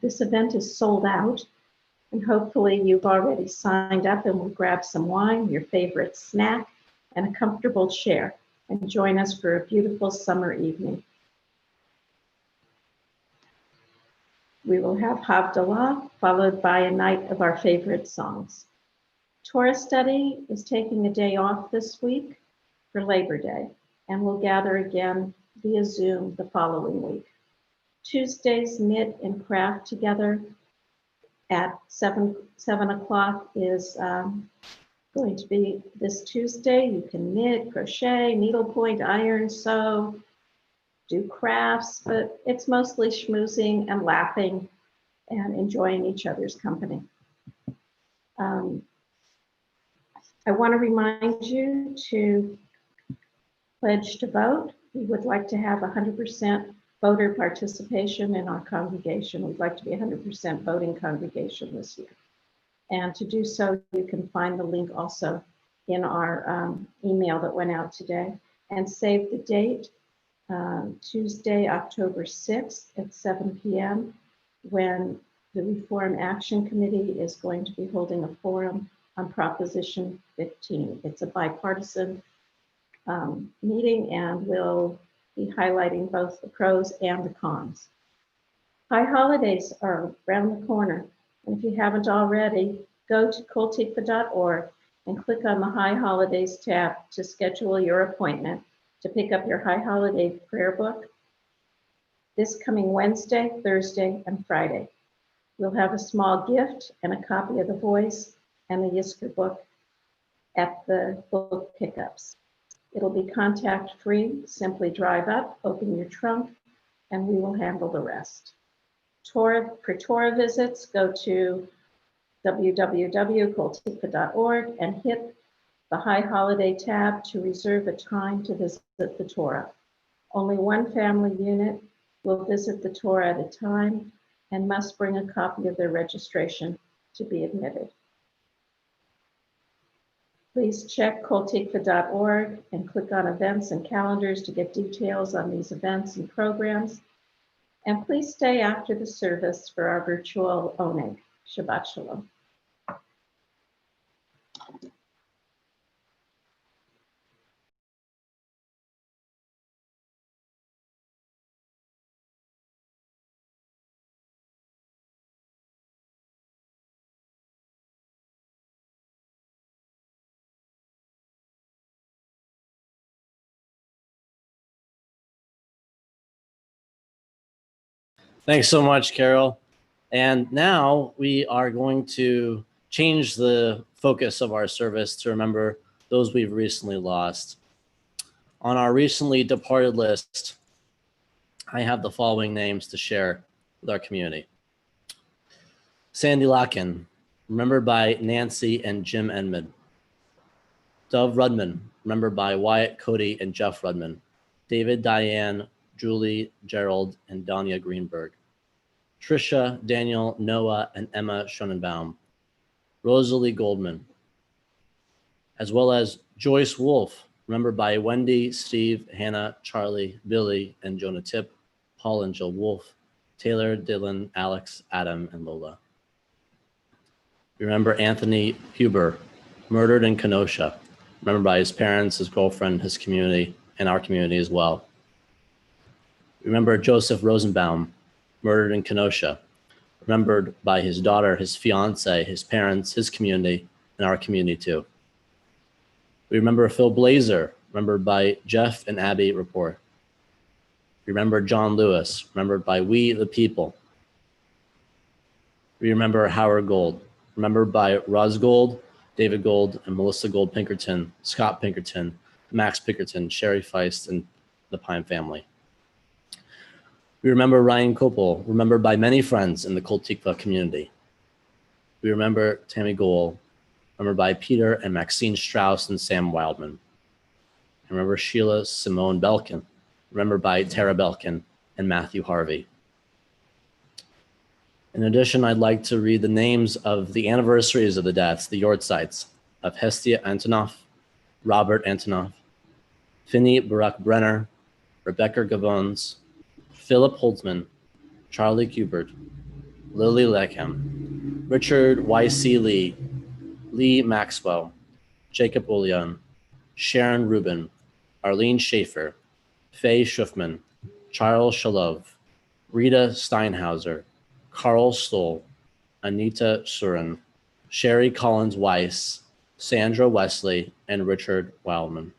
This event is sold out, and hopefully you've already signed up and will grab some wine, your favorite snack, and a comfortable chair, and join us for a beautiful summer evening. We will have Havdalah, followed by a night of our favorite songs. Torah study is taking a day off this week for Labor Day, and we'll gather again via Zoom the following week. Tuesdays knit and craft together at 7 o'clock is going to be this Tuesday. You can knit, crochet, needlepoint, iron, sew, do crafts, but it's mostly schmoozing and laughing and enjoying each other's company. I want to remind you to pledge to vote. We would like to have 100% voter participation in our congregation. We'd like to be 100% voting congregation this year. And to do so, you can find the link also in our email that went out today. And save the date, Tuesday, October 6th at 7 p.m. when the Reform Action Committee is going to be holding a forum on Proposition 15. It's a bipartisan meeting, and we'll be highlighting both the pros and the cons. High holidays are around the corner, and if you haven't already, go to koltikvah.org and click on the High Holidays tab to schedule your appointment to pick up your High Holiday prayer book this coming Wednesday, Thursday, and Friday. We'll have a small gift and a copy of The Voice and the Yisker book at the book pickups. It'll be contact free. Simply drive up, open your trunk, and we will handle the rest. For Torah visits, go to www.koltikvah.org and hit the High Holiday tab to reserve a time to visit the Torah. Only one family unit will visit the Torah at a time and must bring a copy of their registration to be admitted. Please check koltikvah.org and click on events and calendars to get details on these events and programs. And please stay after the service for our virtual oneg. Shabbat Shalom. Thanks so much, Carol. And now we are going to change the focus of our service to remember those we've recently lost. On our recently departed list, I have the following names to share with our community. Sandy Locken, remembered by Nancy and Jim Enman. Dove Rudman, remembered by Wyatt, Cody, and Jeff Rudman. David, Diane, Julie, Gerald, and Danya Greenberg. Trisha, Daniel, Noah, and Emma Schonenbaum. Rosalie Goldman, as well as Joyce Wolf, remembered by Wendy, Steve, Hannah, Charlie, Billy, and Jonah Tip, Paul and Jill Wolf, Taylor, Dylan, Alex, Adam, and Lola. We remember Anthony Huber, murdered in Kenosha, remembered by his parents, his girlfriend, his community, and our community as well. We remember Joseph Rosenbaum, murdered in Kenosha, remembered by his daughter, his fiance, his parents, his community, and our community too. We remember Phil Blazer, remembered by Jeff and Abby Rapport. We remember John Lewis, remembered by We the People. We remember Howard Gold, remembered by Roz Gold, David Gold, and Melissa Gold Pinkerton, Scott Pinkerton, Max Pinkerton, Sherry Feist, and the Pine family. We remember Ryan Kopel, remembered by many friends in the Kol Tikvah community. We remember Tammy Gohl, remembered by Peter and Maxine Strauss and Sam Wildman. I remember Sheila Simone Belkin, remembered by Tara Belkin and Matthew Harvey. In addition, I'd like to read the names of the anniversaries of the deaths, the Yortzites, of Hestia Antonoff, Robert Antonoff, Finney Barak Brenner, Rebecca Gavons, Philip Holtzman, Charlie Kubert, Lily Leckham, Richard Y.C. Lee, Lee Maxwell, Jacob Ulian, Sharon Rubin, Arlene Schaefer, Faye Schuffman, Charles Shalov, Rita Steinhauser, Carl Stoll, Anita Surin, Sherry Collins Weiss, Sandra Wesley, and Richard Wildman.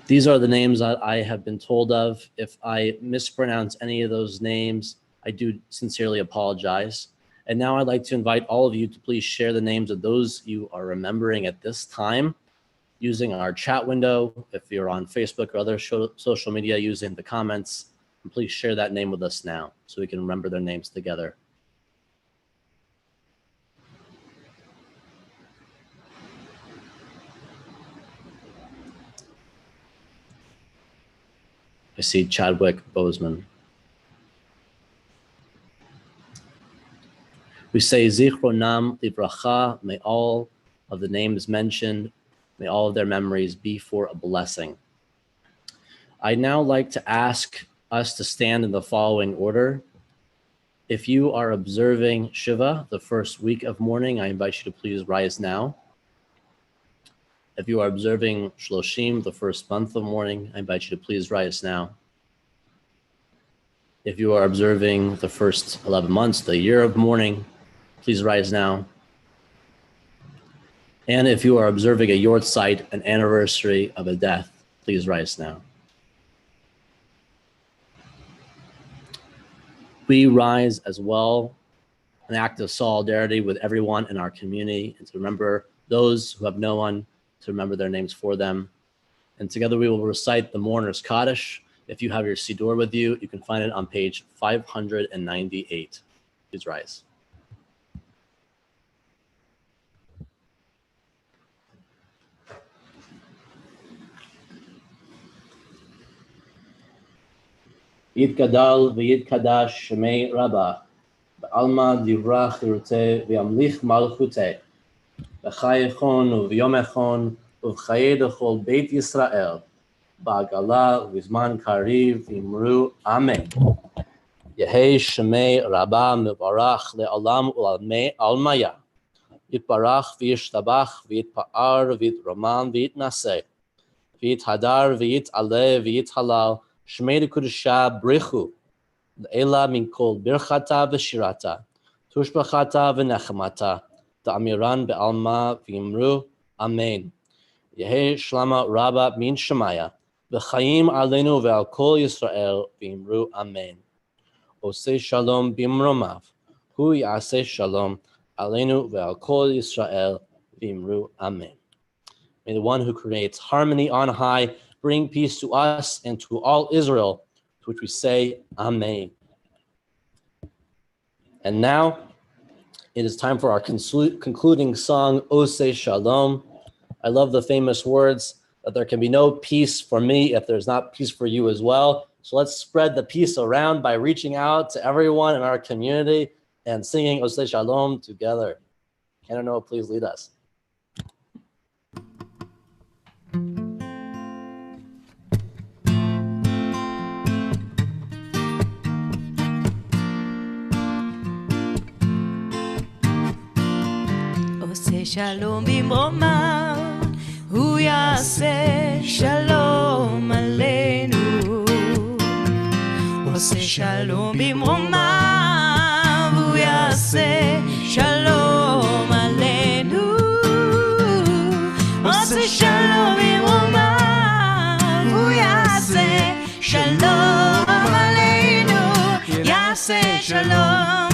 These are the names that I have been told of. If I mispronounce any of those names, I do sincerely apologize. And now I'd like to invite all of you to please share the names of those you are remembering at this time using our chat window. If you're on Facebook or other social media, using the comments, and please share that name with us now so we can remember their names together. I see Chadwick Bozeman. We say Zichronam Livracha, may all of the names mentioned, may all of their memories be for a blessing. I'd now like to ask us to stand in the following order. If you are observing Shiva, the first week of mourning, I invite you to please rise now. If you are observing Shloshim, the first month of mourning, I invite you to please rise now. If you are observing the first 11 months, the year of mourning, please rise now. And if you are observing a Yortzeit, an anniversary of a death, please rise now. We rise as well, an act of solidarity with everyone in our community, and to remember those who have no one, to remember their names for them. And together we will recite the Mourner's Kaddish. If you have your Siddur with you, you can find it on page 598. Please rise. Yitgadal v'yitkadash shemei Rabbah, v'alma divrach yiruteh v'yamlich malchuteh, v'chayechon v'yomechon v'chayei d'chol Beit Yisrael, ba'agala v'zman kariv v'imru Amen. Yehei shemei Rabbah mevarach le'olam u'almei almaya, yitbarach v'yishtabach v'yitpa'ar v'yitroman v'yitnaseh, v'yithadar v'yitaleh v'yithalal, Shmei Kudusha Brichu, Ela min kol birchata v'shirata, tushbachata v'nechemata, da'amiran be'alma v'imru, Amen. Yehi shlama rabba min shemaya, v'chayim aleinu ve'al kol Yisrael v'imru, Amen. Oseh shalom bimromav, hu yaseh shalom aleinu ve'al kol Yisrael v'imru, Amen. May the one who creates harmony on high bring peace to us and to all Israel, to which we say, Amen. And now it is time for our concluding song, Oseh Shalom. I love the famous words, that there can be no peace for me if there's not peace for you as well. So let's spread the peace around by reaching out to everyone in our community and singing Oseh Shalom together. Cantor Noa, please lead us. עושה שלום במרומיו, הוא יעשה שלום עלינו. עושה שלום במרומיו, הוא יעשה שלום עלינו. עושה שלום במרומיו, הוא יעשה שלום עלינו. יעשה שלום,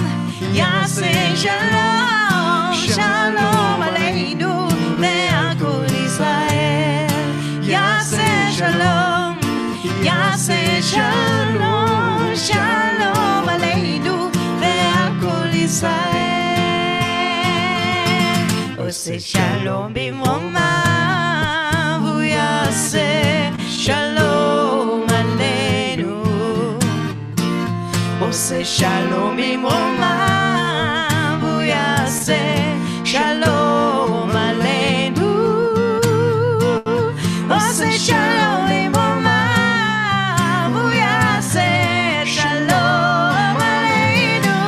יעשה שלום, שלום עלינו ועל כל ישראל. יעשה שלום, יעשה שלום, שלום עלינו ועל כל ישראל. עושה שלום במרומיו, הוא יעשה שלום עלינו. עושה שלום במרומיו, הוא יעשה שלום עלינו. עושה שלום במרומיו, הוא יעשה שלום עלינו.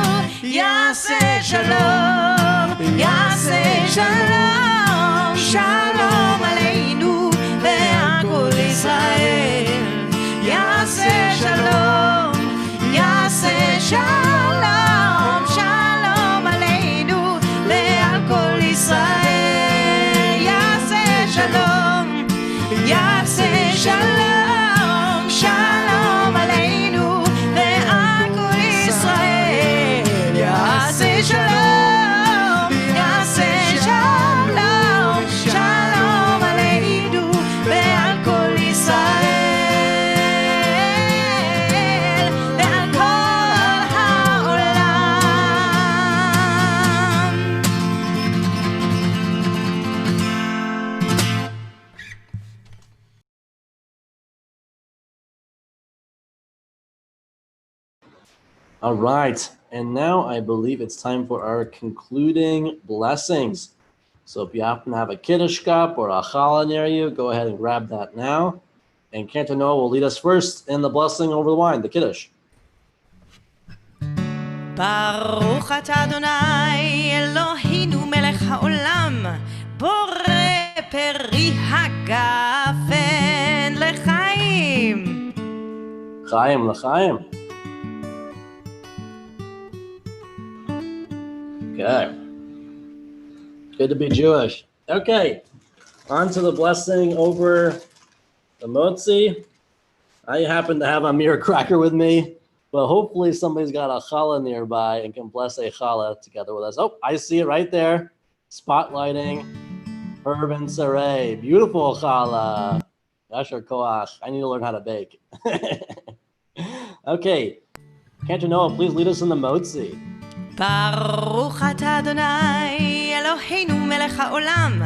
יעשה שלום, יעשה שלום, שלום עלינו ועל כל ישראל. יעשה שלום, יעשה שלום, שלום עלינו ועל כל ישראל. יעשה שלום, יעשה שלום, שלום עלינו ועל כל ישראל. יעשה שלום, יעשה שלום, שלום עלינו ועל כל ישראל ועל כל העולם. All right. And now I believe it's time for our concluding blessings. So if you happen to have a Kiddush cup or a challah near you, go ahead and grab that now. And Cantor Noa will lead us first in the blessing over the wine, the Kiddush. ברוך אתה אדוני אלוהינו מלך העולם, בורא פרי הגפן לחיים. Chaim l'chaim. Okay. Good to be Jewish. Okay. On to the blessing over the motzi. I happen to have a mere cracker with me, but hopefully somebody's got a challah nearby and can bless a challah together with us. Oh, I see it right there. Spotlighting Herb and Saray. Beautiful challah. Yasher koach. I need to learn how to bake. Okay. Cantor Noa, please lead us in the motzi. ברוך אתה אדוני אלוהינו מלך העולם,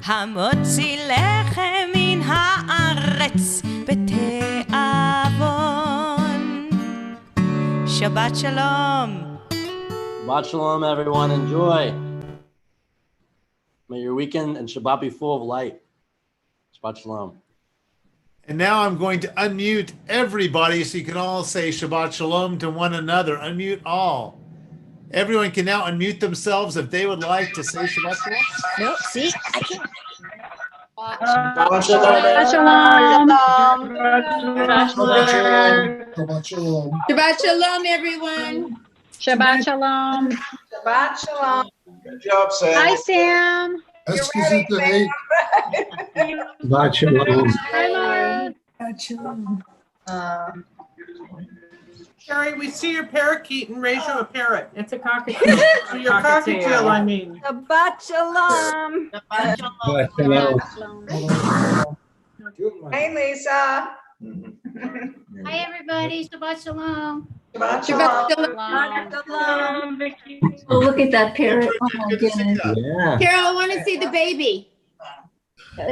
המוציא לחם מן הארץ בתיאבון. Shabbat shalom. Shabbat shalom, everyone. Enjoy. May your weekend and Shabbat be full of light. Shabbat shalom. And now I'm going to unmute everybody so you can all say Shabbat Shalom to one another. Unmute all. Everyone can now unmute themselves if they would like to say Shabbat Shalom. No, see, I can't. Shabbat shalom. Shabbat shalom. Shabbat Shalom, everyone. Shabbat Shalom. Shabbat shalom. Good job, Sam. Hi, Sam. Esquisite. Shabbat shalom. Hello. Sherry, we see your parakeet and raise you a parrot. It's a cockatiel. Or your cockatiel, I mean. Shabbat shalom. Shabbat shalom. Hey, Lisa. Hi, everybody. Shabbat Shalom. Shabbat Shabbat shalom. Shalom. Oh, look at that parrot. Oh, my goodness. Yeah. Carol, I want to see the baby.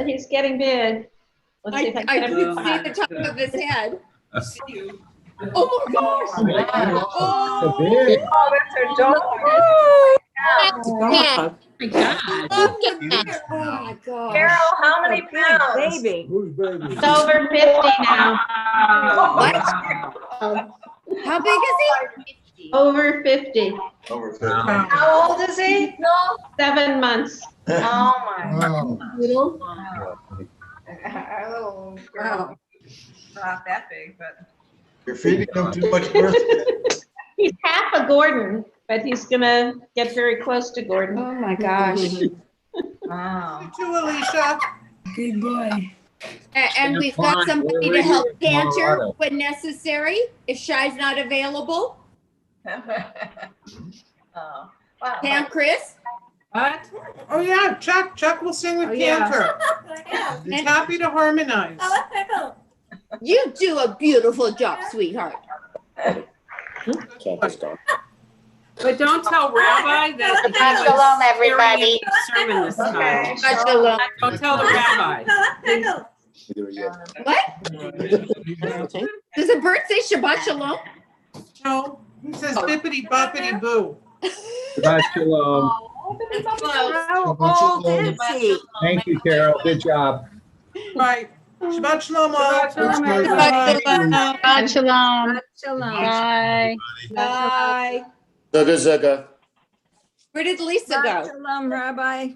He's getting big. Let's see if I can could see the top of his head. Oh my gosh. Oh, that's her dog. Yeah. my God. Look at that. Oh my gosh. Carol, how many pounds? Who's baby? It's over 50 now. What? How big is he? Over 50. How old is he? 7 months. Oh my. Wow. Little. Our little girl. Not that big, but. You're feeding him too much birthday. He's half a Gordon, but he's gonna get very close to Gordon. Oh my gosh. Wow. You too, Alicia. Good boy. And we've got somebody to help Cantor when necessary, if Shy's not available. Oh, wow. Pam, Chris? What? Oh, yeah, Chuck. Chuck will sing with Cantor. He's happy to harmonize. You do a beautiful job, sweetheart. But don't tell Rabbi that he was Shalom, everybody. sermon this time. Shabbat shalom. Don't tell the rabbi. What? Does a bird say Shabbat shalom? No, he says bippity boppity boo. Shabbat shalom. How old is he? Thank you, Carol. Good job. Right. Shabbat shalom. Shabbat shalom, Bye. Shabbat shalom. Shalom. Bye. Bye. Zaga. Where did Lisa go? Shalom, Rabbi.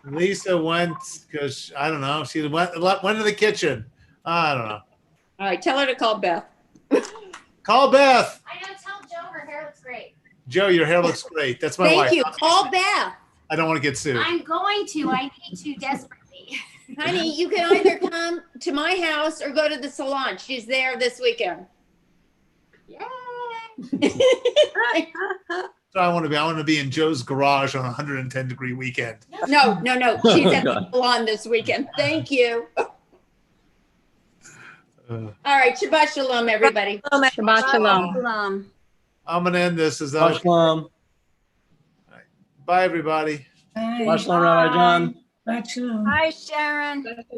Lisa went because I don't know. She went to the kitchen. I don't know. All right, tell her to call Beth. Call Beth. I know, tell Joe her hair looks great. Joe, your hair looks great. That's my wife. Thank you. Call Beth. I don't want to get sued. I'm going to. I need to desperately. Honey, you can either come to my house or go to the salon. She's there this weekend. Yay. So I want to be in Joe's garage on a 110-degree weekend. No. She's at the God. salon this weekend. Thank you. Uh, All right, Shabbat shalom, everybody. Shabbat shalom. I'm gonna end this as Shabbat shalom. Bye, everybody. Shabbat shalom, Rabbi Jon. Hi, Sharon.